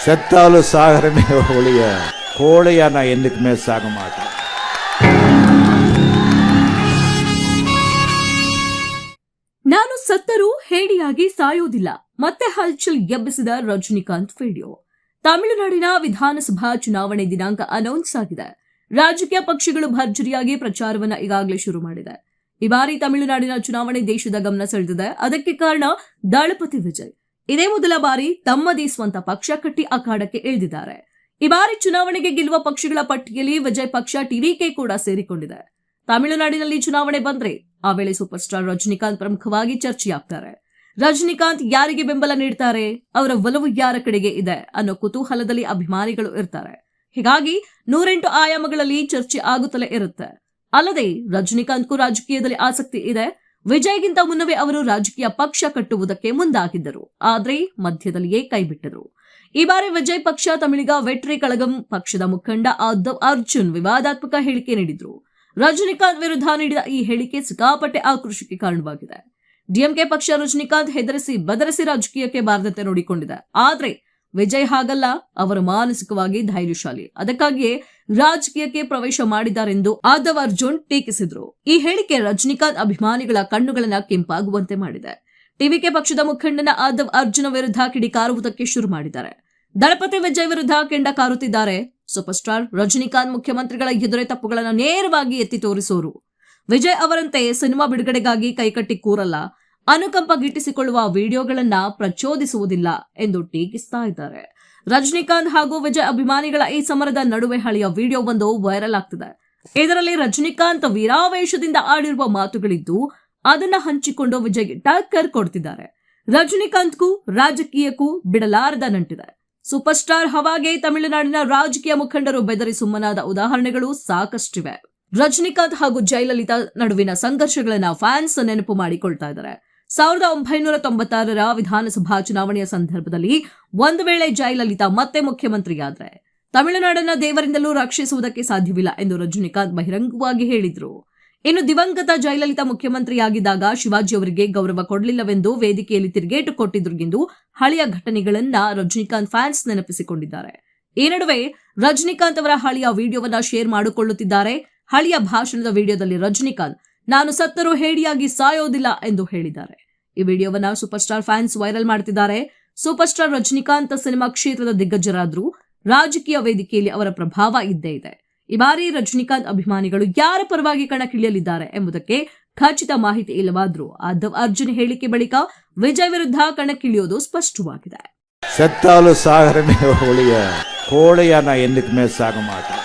செத்தாலும் சாகரமே ஒழிய கோழையா நான் என்னைக்குமே சாக மாட்டேன். ನಾನು ಸತ್ತರೂ ಹೇಡಿಯಾಗಿ ಸಾಯೋದಿಲ್ಲ, ಮತ್ತೆ ಹಲ್ಚಲ್ ಎಬ್ಬಿಸಿದ ರಜನಿಕಾಂತ್ ವಿಡಿಯೋ. ತಮಿಳುನಾಡಿನ ವಿಧಾನಸಭಾ ಚುನಾವಣೆ ದಿನಾಂಕ ಅನೌನ್ಸ್ ಆಗಿದೆ. ರಾಜಕೀಯ ಪಕ್ಷಗಳು ಭರ್ಜರಿಯಾಗಿ ಪ್ರಚಾರವನ್ನ ಈಗಾಗಲೇ ಶುರು ಮಾಡಿದೆ. ಈ ಬಾರಿ ತಮಿಳುನಾಡಿನ ಚುನಾವಣೆ ದೇಶದ ಗಮನ ಸೆಳೆದಿದೆ. ಅದಕ್ಕೆ ಕಾರಣ ದಳಪತಿ ವಿಜಯ್ ಇದೇ ಮೊದಲ ಬಾರಿ ತಮ್ಮದೇ ಸ್ವಂತ ಪಕ್ಷ ಕಟ್ಟಿ ಅಖಾಡಕ್ಕೆ ಇಳಿದಿದ್ದಾರೆ. ಈ ಬಾರಿ ಚುನಾವಣೆಗೆ ಗೆಲ್ಲುವ ಪಕ್ಷಗಳ ಪಟ್ಟಿಯಲ್ಲಿ ವಿಜಯ್ ಪಕ್ಷ ಟಿವಿಕೆ ಕೂಡ ಸೇರಿಕೊಂಡಿದೆ. ತಮಿಳುನಾಡಿನಲ್ಲಿ ಚುನಾವಣೆ ಬಂದ್ರೆ ಆ ವೇಳೆ ಸೂಪರ್ ಸ್ಟಾರ್ ರಜನಿಕಾಂತ್ ಪ್ರಮುಖವಾಗಿ ಚರ್ಚೆಯಾಗ್ತಾರೆ. ರಜನಿಕಾಂತ್ ಯಾರಿಗೆ ಬೆಂಬಲ ನೀಡ್ತಾರೆ, ಅವರ ಒಲವು ಯಾರ ಕಡೆಗೆ ಇದೆ ಅನ್ನೋ ಕುತೂಹಲದಲ್ಲಿ ಅಭಿಮಾನಿಗಳು ಇರ್ತಾರೆ. ಹೀಗಾಗಿ 108 ಆಯಾಮಗಳಲ್ಲಿ ಚರ್ಚೆ ಆಗುತ್ತಲೇ ಇರುತ್ತೆ. ಅಲ್ಲದೆ ರಜನಿಕಾಂತ್ಗೂ ರಾಜಕೀಯದಲ್ಲಿ ಆಸಕ್ತಿ ಇದೆ. ವಿಜಯ್ಗಿಂತ ಮುನ್ನವೇ ಅವರು ರಾಜಕೀಯ ಪಕ್ಷ ಕಟ್ಟುವುದಕ್ಕೆ ಮುಂದಾಗಿದ್ದರು, ಆದ್ರೆ ಮಧ್ಯದಲ್ಲಿಯೇ ಕೈಬಿಟ್ಟರು. ಈ ಬಾರಿ ವಿಜಯ್ ಪಕ್ಷ ತಮಿಳಿಗ ವೆಟ್ರಿ ಕಳಗಂ ಪಕ್ಷದ ಮುಖಂಡ ಆದವ್ ಅರ್ಜುನ್ ವಿವಾದಾತ್ಮಕ ಹೇಳಿಕೆ ನೀಡಿದ್ರು. ರಜನಿಕಾಂತ್ ವಿರುದ್ಧ ನೀಡಿದ ಈ ಹೇಳಿಕೆ ಸಿಕ್ಕಾಪಟ್ಟೆ ಆಕ್ರೋಶಕ್ಕೆ ಕಾರಣವಾಗಿದೆ. ಡಿಎಂಕೆ ಪಕ್ಷ ರಜನಿಕಾಂತ್ ಹೆದರಿಸಿ ಬೆದರಿಸಿ ರಾಜಕೀಯಕ್ಕೆ ಬಾರದಂತೆ ನೋಡಿಕೊಂಡಿದೆ. ಆದ್ರೆ ವಿಜಯ್ ಹಾಗಲ್ಲ, ಅವರು ಮಾನಸಿಕವಾಗಿ ಧೈರ್ಯಶಾಲಿ, ಅದಕ್ಕಾಗಿಯೇ ರಾಜಕೀಯಕ್ಕೆ ಪ್ರವೇಶ ಮಾಡಿದ್ದಾರೆಂದು ಆದವ್ ಅರ್ಜುನ್ ಟೀಕಿಸಿದ್ರು. ಈ ಹೇಳಿಕೆ ರಜನಿಕಾಂತ್ ಅಭಿಮಾನಿಗಳ ಕಣ್ಣುಗಳನ್ನ ಕೆಂಪಾಗುವಂತೆ ಮಾಡಿದೆ. ಟಿವಿಕೆ ಪಕ್ಷದ ಮುಖಂಡನ ಆದವ್ ಅರ್ಜುನ್ ವಿರುದ್ಧ ಕಿಡಿಕಾರುವುದಕ್ಕೆ ಶುರು ಮಾಡಿದ್ದಾರೆ. ದಳಪತಿ ವಿಜಯ್ ವಿರುದ್ಧ ಕೆಂಡ ಕಾರುತ್ತಿದ್ದಾರೆ. ಸೂಪರ್ ಸ್ಟಾರ್ ರಜನಿಕಾಂತ್ ಮುಖ್ಯಮಂತ್ರಿಗಳ ಎದುರೇ ತಪ್ಪುಗಳನ್ನು ನೇರವಾಗಿ ಎತ್ತಿ ತೋರಿಸೋರು. ವಿಜಯ್ ಅವರಂತೆ ಸಿನಿಮಾ ಬಿಡುಗಡೆಗಾಗಿ ಕೈಕಟ್ಟಿ ಕೂರಲ್ಲ, ಅನುಕಂಪ ಗಿಟ್ಟಿಸಿಕೊಳ್ಳುವ ವಿಡಿಯೋಗಳನ್ನ ಪ್ರಚೋದಿಸುವುದಿಲ್ಲ ಎಂದು ಟೀಕಿಸ್ತಾ ಇದ್ದಾರೆ. ರಜನಿಕಾಂತ್ ಹಾಗೂ ವಿಜಯ್ ಅಭಿಮಾನಿಗಳ ಈ ಸಮರದ ನಡುವೆ ಹಳೆಯ ವಿಡಿಯೋ ಒಂದು ವೈರಲ್ ಆಗ್ತಿದೆ. ಇದರಲ್ಲಿ ರಜನಿಕಾಂತ್ ವೀರಾವೇಶದಿಂದ ಆಡಿರುವ ಮಾತುಗಳಿದ್ದು ಅದನ್ನ ಹಂಚಿಕೊಂಡು ವಿಜಯ್ ಟಕ್ಕರ್ ಕೊಡ್ತಿದ್ದಾರೆ. ರಜನಿಕಾಂತ್ಗೂ ರಾಜಕೀಯಕ್ಕೂ ಬಿಡಲಾರದ ನಂಟಿದೆ. ಸೂಪರ್ ಸ್ಟಾರ್ ಹವಾಗೆ ತಮಿಳುನಾಡಿನ ರಾಜಕೀಯ ಮುಖಂಡರು ಬೆದರಿ ಸುಮ್ಮನಾದ ಉದಾಹರಣೆಗಳು ಸಾಕಷ್ಟಿವೆ. ರಜನಿಕಾಂತ್ ಹಾಗೂ ಜಯಲಲಿತಾ ನಡುವಿನ ಸಂಘರ್ಷಗಳನ್ನ ಫ್ಯಾನ್ಸ್ ನೆನಪು ಮಾಡಿಕೊಳ್ತಾ ಇದ್ದಾರೆ. 1996ರ ವಿಧಾನಸಭಾ ಚುನಾವಣೆಯ ಸಂದರ್ಭದಲ್ಲಿ ಒಂದು ವೇಳೆ ಜಯಲಲಿತಾ ಮತ್ತೆ ಮುಖ್ಯಮಂತ್ರಿಯಾದ್ರೆ ತಮಿಳುನಾಡನ್ನ ದೇವರಿಂದಲೂ ರಕ್ಷಿಸುವುದಕ್ಕೆ ಸಾಧ್ಯವಿಲ್ಲ ಎಂದು ರಜನಿಕಾಂತ್ ಬಹಿರಂಗವಾಗಿ ಹೇಳಿದ್ರು. ಇನ್ನು ದಿವಂಗತ ಜಯಲಲಿತಾ ಮುಖ್ಯಮಂತ್ರಿಯಾಗಿದ್ದಾಗ ಶಿವಾಜಿ ಅವರಿಗೆ ಗೌರವ ಕೊಡಲಿಲ್ಲವೆಂದು ವೇದಿಕೆಯಲ್ಲಿ ತಿರುಗೇಟು ಕೊಟ್ಟಿದ್ರು ಎಂದು ಹಳೆಯ ಘಟನೆಗಳನ್ನ ರಜನಿಕಾಂತ್ ಫ್ಯಾನ್ಸ್ ನೆನಪಿಸಿಕೊಂಡಿದ್ದಾರೆ. ಈ ನಡುವೆ ರಜನಿಕಾಂತ್ ಅವರ ಹಳೆಯ ವಿಡಿಯೋವನ್ನ ಶೇರ್ ಮಾಡಿಕೊಳ್ಳುತ್ತಿದ್ದಾರೆ. ಹಳೆಯ ಭಾಷಣದ ವಿಡಿಯೋದಲ್ಲಿ ರಜನಿಕಾಂತ್ ನಾನು ಸತ್ತರೂ ಹೇಡಿಯಾಗಿ ಸಾಯೋದಿಲ್ಲ ಎಂದು ಹೇಳಿದ್ದಾರೆ. ಈ ವಿಡಿಯೋವನ್ನ ಸೂಪರ್ ಸ್ಟಾರ್ ಫ್ಯಾನ್ಸ್ ವೈರಲ್ ಮಾಡ್ತಿದ್ದಾರೆ. ಸೂಪರ್ ಸ್ಟಾರ್ ರಜನಿಕಾಂತ್ ಸಿನಿಮಾ ಕ್ಷೇತ್ರದ ದಿಗ್ಗಜರಾದ್ರೂ ರಾಜಕೀಯ ವೇದಿಕೆಯಲ್ಲಿ ಅವರ ಪ್ರಭಾವ ಇದ್ದೇ ಇದೆ. ಈ ಬಾರಿ ರಜನಿಕಾಂತ್ ಅಭಿಮಾನಿಗಳು ಯಾರ ಪರವಾಗಿ ಕಣಕ್ಕಿಳಿಯಲಿದ್ದಾರೆ ಎಂಬುದಕ್ಕೆ ಖಚಿತ ಮಾಹಿತಿ ಇಲ್ಲವಾದ್ರೂ ಆದವ್ ಅರ್ಜುನ್ ಹೇಳಿಕೆ ಬಳಿಕ ವಿಜಯ್ ವಿರುದ್ಧ ಕಣಕ್ಕಿಳಿಯೋದು ಸ್ಪಷ್ಟವಾಗಿದೆ. செத்தாலும் சாகரமே ஒழிய கோழையா நான் என்னைக்குமே சாக மாட்டேன்.